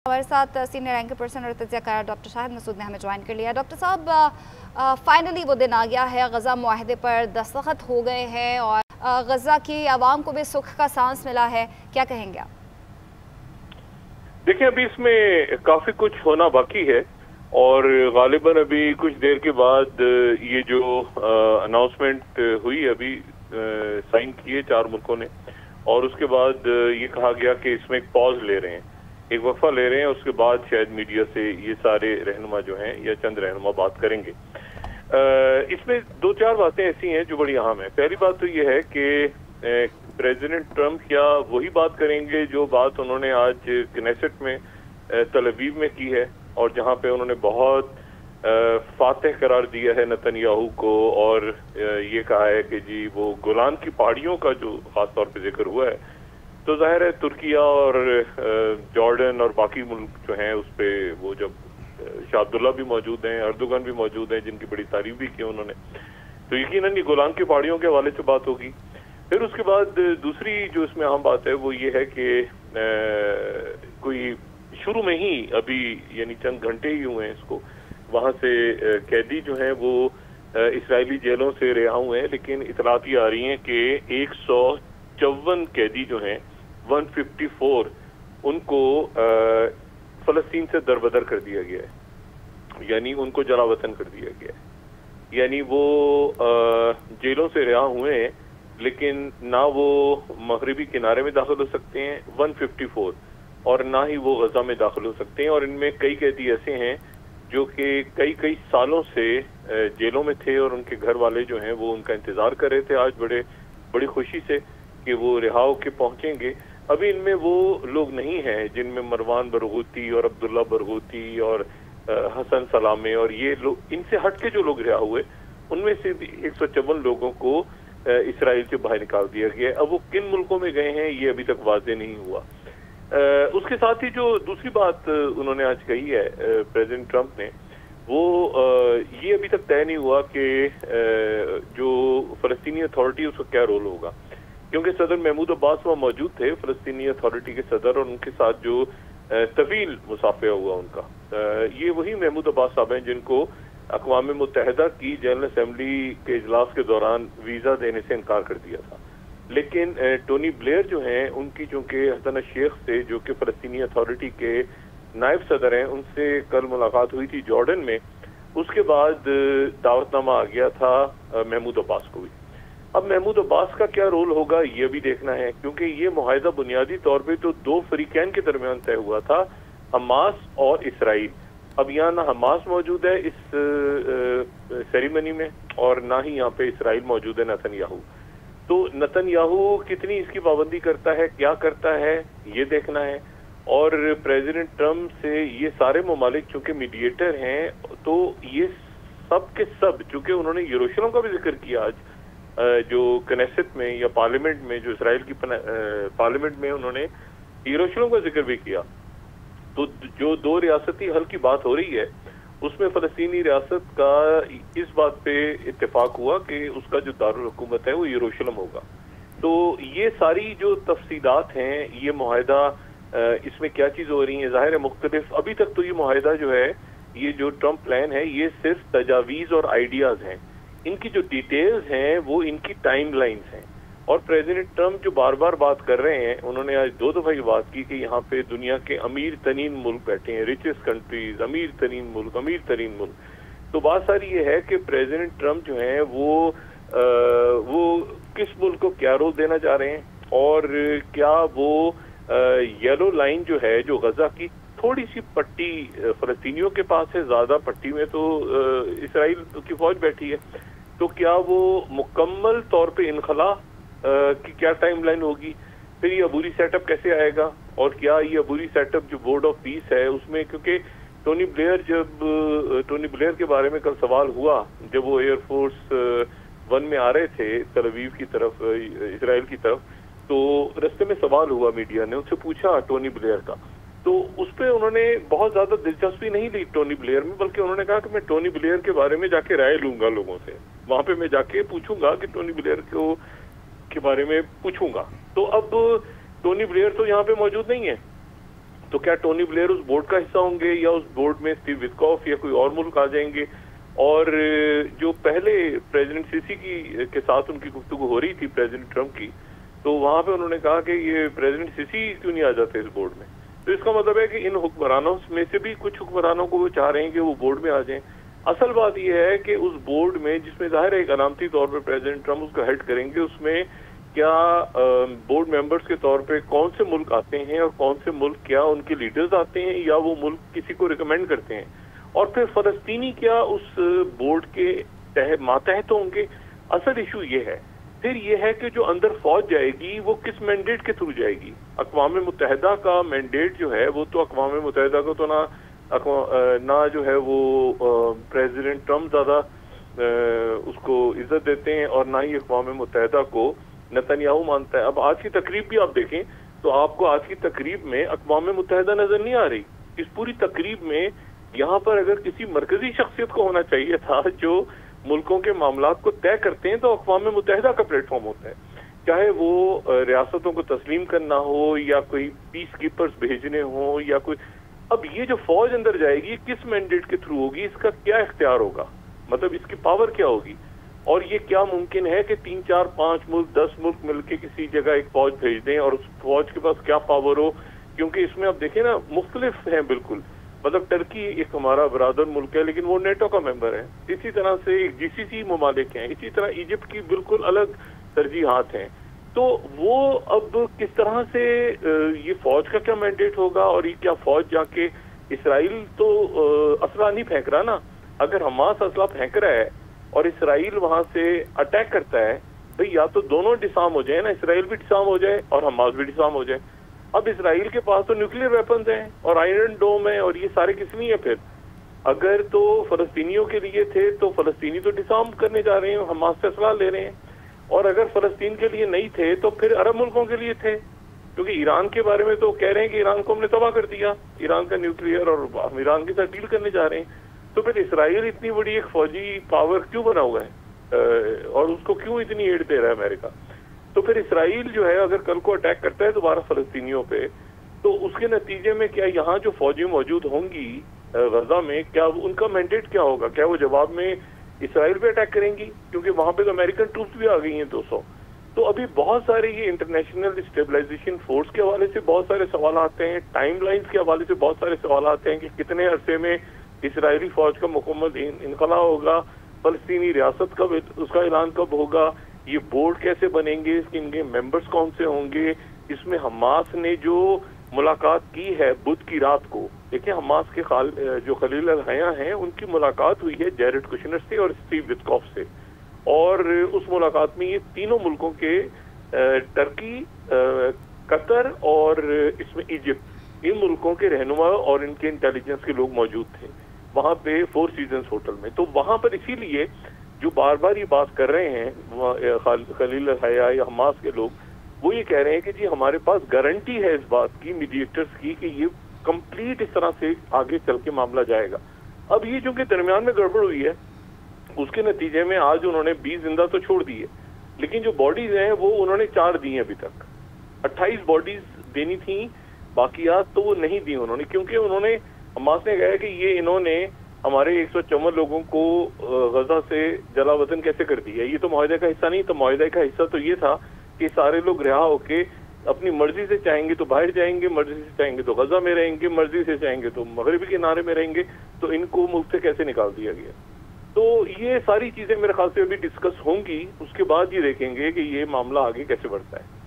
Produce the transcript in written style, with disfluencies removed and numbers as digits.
हमारे साथ senior anchor person और तज्ज़ियाकार डॉक्टर शाहिद मसूद ने हमें ज्वाइन कर लिया। डॉक्टर साहब, फाइनली वो दिन आ गया है, गज़ा मुआहदे पर दस्तखत हो गए हैं और गज़ा की आवाम को भी सुख का सांस मिला है, क्या कहेंगे आप? देखिए, अभी इसमें काफी कुछ होना बाकी है और गालिबन अभी कुछ देर के बाद ये जो अनाउंसमेंट हुई अभी साइन किए 4 मुल्कों ने और उसके बाद ये कहा गया कि इसमें एक पॉज ले रहे हैं, एक वक्फा ले रहे हैं, उसके बाद शायद मीडिया से ये सारे रहनुमा जो हैं या चंद रहनुमा बात करेंगे। इसमें 2-4 बातें ऐसी हैं जो बड़ी अहम है। पहली बात तो ये है कि प्रेसिडेंट ट्रंप क्या वही बात करेंगे जो बात उन्होंने आज कनेसेट में तल अवीव में की है और जहां पे उन्होंने बहुत फातेह करार दिया है नेतन्याहू को और ये कहा है कि जी वो गोलान की पहाड़ियों का जो खास तौर पे जिक्र हुआ है, तो जाहिर है तुर्किया और जॉर्डन और बाकी मुल्क जो हैं उस पर वो जब शाह अब्दुल्ला भी मौजूद हैं, अर्दोगन भी मौजूद हैं जिनकी बड़ी तारीफ भी की उन्होंने, तो यकीनन ये गोलान की पहाड़ियों के हवाले से बात होगी। फिर उसके बाद दूसरी जो इसमें अहम बात है वो ये है कि कोई शुरू में ही अभी यानी चंद घंटे ही हुए हैं इसको, वहां से कैदी जो हैं वो इस्राएली जेलों से रिहा हुए हैं, लेकिन इतलात ये आ रही हैं कि 154 कैदी जो हैं 154 उनको फलस्तीन से दरबदर कर दिया गया है, यानी उनको जलावतन कर दिया गया है। यानी वो जेलों से रिहा हुए हैं लेकिन ना वो मगरिबी किनारे में दाखिल हो सकते हैं 154 और ना ही वो गजा में दाखिल हो सकते हैं। और इनमें कई कैदी ऐसे हैं जो कि कई सालों से जेलों में थे और उनके घर वाले जो हैं वो उनका इंतजार कर रहे थे आज बड़ी खुशी से कि वो रिहा होके पहुंचेंगे। अभी इनमें वो लोग नहीं हैं जिनमें मरवान बरगूती और अब्दुल्ला बरगूती और हसन सलामे और ये लोग, इनसे हटके जो लोग रिहा हुए उनमें से 154 लोगों को इसराइल से बाहर निकाल दिया गया। अब वो किन मुल्कों में गए हैं ये अभी तक वाज़ेह नहीं हुआ। उसके साथ ही जो दूसरी बात उन्होंने आज कही है प्रेसिडेंट ट्रंप ने, वो ये अभी तक तय नहीं हुआ कि जो फलस्तीनी अथॉरिटी उसका क्या रोल होगा, क्योंकि सदर महमूद अब्बास वहाँ मौजूद थे, फलस्तीनी अथॉरिटी के सदर, और उनके साथ जो तवील मुसाफिया हुआ उनका, ये वही महमूद अब्बास साहब हैं जिनको अक़वाम मुत्तहिदा की जनरल असेंबली के इजलास के दौरान वीज़ा देने से इनकार कर दिया था। लेकिन टोनी ब्लेयर जो हैं उनकी चूंकि हसन शेख से जो कि फ़लस्तीनी अथॉरिटी के नायब सदर हैं उनसे कल मुलाकात हुई थी जॉर्डन में, उसके बाद दावतनामा आ गया था महमूद अब्बास को भी। अब महमूद अब्बास का क्या रोल होगा ये भी देखना है, क्योंकि ये मुआहिदा बुनियादी तौर पे तो 2 फरीकैन के दरमियान तय हुआ था, हमास और इसराइल। अब यहाँ ना हमास मौजूद है इस सेरेमनी में और ना ही यहाँ पे इसराइल मौजूद है नेतन्याहू। तो नेतन्याहू कितनी इसकी पाबंदी करता है, क्या करता है, ये देखना है। और प्रेसिडेंट ट्रंप से ये सारे ममालिक चूंकि मीडिएटर हैं, तो ये सब के सब चूंकि उन्होंने यरूशलेम का भी जिक्र किया आज जो कनेसेट में या पार्लियामेंट में, जो इसराइल की पार्लियामेंट में उन्होंने यरूशलेम का जिक्र भी किया, तो जो 2 रियासती हल की बात हो रही है उसमें फलस्तीनी रियासत का इस बात पे इत्तेफाक हुआ कि उसका जो दारुल हुकूमत है वो यरूशलेम होगा। तो ये सारी जो तफसीलात हैं, ये मुआहिदा इसमें क्या चीज़ हो रही है, ज़ाहिर है मुख्तलिफ। अभी तक तो ये मुआहिदा जो है, ये जो ट्रंप प्लान है, ये सिर्फ तजावीज़ और आइडियाज़ हैं, इनकी जो डिटेल्स हैं वो इनकी टाइम लाइन्स हैं। और प्रेसिडेंट ट्रंप जो बार बार बात कर रहे हैं, उन्होंने आज 2 दफ़ा ये बात की कि यहाँ पे दुनिया के अमीर तरीन मुल्क बैठे हैं, रिचेस्ट कंट्रीज, अमीर तरीन मुल्क। तो बात सारी ये है कि प्रेसिडेंट ट्रंप जो हैं वो किस मुल्क को क्या रोल देना चाह रहे हैं और क्या वो येलो लाइन जो है, जो गजा की थोड़ी सी पट्टी फलस्तीनियों के पास है, ज्यादा पट्टी में तो इसराइल की फौज बैठी है, तो क्या वो मुकम्मल तौर पे इनखला की क्या टाइम लाइन होगी, फिर ये अबूरी सेटअप कैसे आएगा, और क्या ये अबूरी सेटअप जो बोर्ड ऑफ पीस है उसमें, क्योंकि टोनी ब्लेयर के बारे में कल सवाल हुआ जब वो एयरफोर्स 1 में आ रहे थे तल अवीव की तरफ, इसराइल की तरफ, तो रास्ते में सवाल हुआ, मीडिया ने उनसे पूछा टोनी ब्लेयर का, तो उस पर उन्होंने बहुत ज्यादा दिलचस्पी नहीं ली टोनी ब्लेयर में, बल्कि उन्होंने कहा कि मैं टोनी ब्लेयर के बारे में जाके राय लूंगा लोगों से, वहां पे मैं जाके पूछूंगा कि टोनी ब्लेयर के बारे में पूछूंगा। तो अब टोनी ब्लेयर तो यहाँ पे मौजूद नहीं है, तो क्या टोनी ब्लेयर उस बोर्ड का हिस्सा होंगे या उस बोर्ड में स्टीव विटकॉफ या कोई और मुल्क आ जाएंगे? और जो पहले प्रेसिडेंट सीसी के साथ उनकी गुफ्तगू हो रही थी प्रेसिडेंट ट्रंप की, तो वहां पे उन्होंने कहा कि ये प्रेसिडेंट सीसी क्यों नहीं आ जाते इस बोर्ड में। तो इसका मतलब है कि इन हुक्मरानों में से भी कुछ हुक्मरानों को वो चाह रहे हैं कि वो बोर्ड में आ जाएं। असल बात यह है कि उस बोर्ड में, जिसमें जाहिर है एक अलामती तौर पर प्रेसिडेंट ट्रंप उसका हेड करेंगे, उसमें क्या बोर्ड मेंबर्स के तौर पे कौन से मुल्क आते हैं और कौन से मुल्क क्या उनके लीडर्स आते हैं या वो मुल्क किसी को रिकमेंड करते हैं, और फिर फलस्तीनी क्या उस बोर्ड के मातहत होंगे। असल इशू ये है। फिर ये है कि जो अंदर फौज जाएगी वो किस मैंडेट के थ्रू जाएगी। अक़वाम मुत्तहिदा का मैंडेट जो है वो तो अक़वाम मुत्तहिदा को तो ना जो है वो प्रेसिडेंट ट्रंप ज्यादा उसको इज्जत देते हैं और ना ही अक़वाम मुत्तहिदा को नेतन्याहू मानता है। अब आज की तकरीब भी आप देखें तो आपको आज की तकरीब में अक़वाम मुत्तहिदा नजर नहीं आ रही। इस पूरी तकरीब में यहाँ पर अगर किसी मरकजी शख्सियत को होना चाहिए था जो मुल्कों के मामलात को तय करते हैं, तो अक़वाम मुत्तहिदा का प्लेटफॉर्म होता है, चाहे वो रियासतों को तस्लीम करना हो या कोई पीस कीपर्स भेजने हो या कोई। अब ये जो फौज अंदर जाएगी किस मैंडेट के थ्रू होगी, इसका क्या इख्तियार होगा, मतलब इसकी पावर क्या होगी, और ये क्या मुमकिन है कि 3, 4, 5 मुल्क 10 मुल्क मिलके किसी जगह एक फौज भेज दें और उस फौज के पास क्या पावर हो। क्योंकि इसमें आप देखें ना, मुख्तलिफ हैं बिल्कुल। मतलब टर्की एक हमारा बरादर मुल्क है लेकिन वो नेटो का मेंबर है, इसी तरह से GCC ममालिक हैं, इसी तरह इजिप्ट की बिल्कुल अलग तरजीहात हैं। तो वो अब किस तरह से ये फौज का क्या मैंडेट होगा, और ये क्या फौज जाके इसराइल तो असला नहीं फेंक रहा ना। अगर हमास असला फेंक रहा है और इसराइल वहां से अटैक करता है, भाई या तो दोनों डिसाम हो जाए ना, इसराइल भी डिसाम हो जाए और हमास भी डिसाम हो जाए। अब इसराइल के पास तो न्यूक्लियर वेपन्स हैं और आयरन डोम है, और ये सारे किस लिए फिर? अगर तो फलस्तीनियों के लिए थे तो फलस्तीनी तो डिसाम करने जा रहे हैं, हमास से असला ले रहे हैं, और अगर फलस्तीन के लिए नहीं थे तो फिर अरब मुल्कों के लिए थे। क्योंकि ईरान के बारे में तो कह रहे हैं कि ईरान को हमने तबाह कर दिया, ईरान का न्यूक्लियर, और हम ईरान के साथ डील करने जा रहे हैं। तो फिर इसराइल इतनी बड़ी एक फौजी पावर क्यों बना हुआ है और उसको क्यों इतनी एड दे रहा है अमेरिका? तो फिर इसराइल जो है अगर कल को अटैक करता है दोबारा फलस्तीनियों पे, तो उसके नतीजे में क्या यहाँ जो फौजी मौजूद होंगी गजा में, क्या उनका मैंडेट क्या होगा? क्या वो जवाब में इसराइल पे अटैक करेंगी? क्योंकि वहां पे तो अमेरिकन ट्रूप्स भी आ गई हैं 200। तो अभी बहुत सारे ये इंटरनेशनल स्टेबलाइजेशन फोर्स के हवाले से बहुत सारे सवाल आते हैं, टाइम लाइन्स के हवाले से बहुत सारे सवाल आते हैं कि कितने अरसे में इसराइली फौज का मुकम्मल इनखला होगा, फलस्तीनी रियासत कब, उसका ऐलान कब होगा, ये बोर्ड कैसे बनेंगे, इनके मेंबर्स कौन से होंगे। इसमें हमास ने जो मुलाकात की है बुध की रात को, देखिए हमास के जो खलील अल-हया हैं उनकी मुलाकात हुई है जैरेड कुशनर से और स्टीव विटकॉफ से, और उस मुलाकात में ये तीनों मुल्कों के टर्की, कतर और इसमें इजिप्ट, इन मुल्कों के रहनुमा और इनके इंटेलिजेंस के लोग मौजूद थे वहां पे 4 सीजन्स होटल में। तो वहां पर इसीलिए जो बार बार ये बात कर रहे हैं खलील अल-हया या हमास के लोग, वो ये कह रहे हैं कि जी हमारे पास गारंटी है इस बात की मीडिएटर्स की कि ये कंप्लीट इस तरह से आगे चल के मामला जाएगा। अब ये चूंकि दरमियान में गड़बड़ हुई है, उसके नतीजे में आज उन्होंने 20 जिंदा तो छोड़ दिए, लेकिन जो बॉडीज हैं वो उन्होंने 4 दी हैं अभी तक। 28 बॉडीज देनी थी, बाकियात तो वो नहीं दी उन्होंने, क्योंकि उन्होंने, हमास ने कहा कि ये इन्होंने हमारे 154 लोगों को गजा से जला वतन कैसे कर दिया, ये तो मुआहदे का हिस्सा नहीं। तो मुआहदे का हिस्सा तो ये था कि सारे लोग रिहा होके अपनी मर्जी से चाहेंगे तो बाहर जाएंगे, मर्जी से चाहेंगे तो गजा में रहेंगे, मर्जी से चाहेंगे तो मगरबी किनारे में रहेंगे, तो इनको मुल्क से कैसे निकाल दिया गया। तो ये सारी चीजें मेरे ख्याल से अभी डिस्कस होंगी, उसके बाद ये देखेंगे कि ये मामला आगे कैसे बढ़ता है।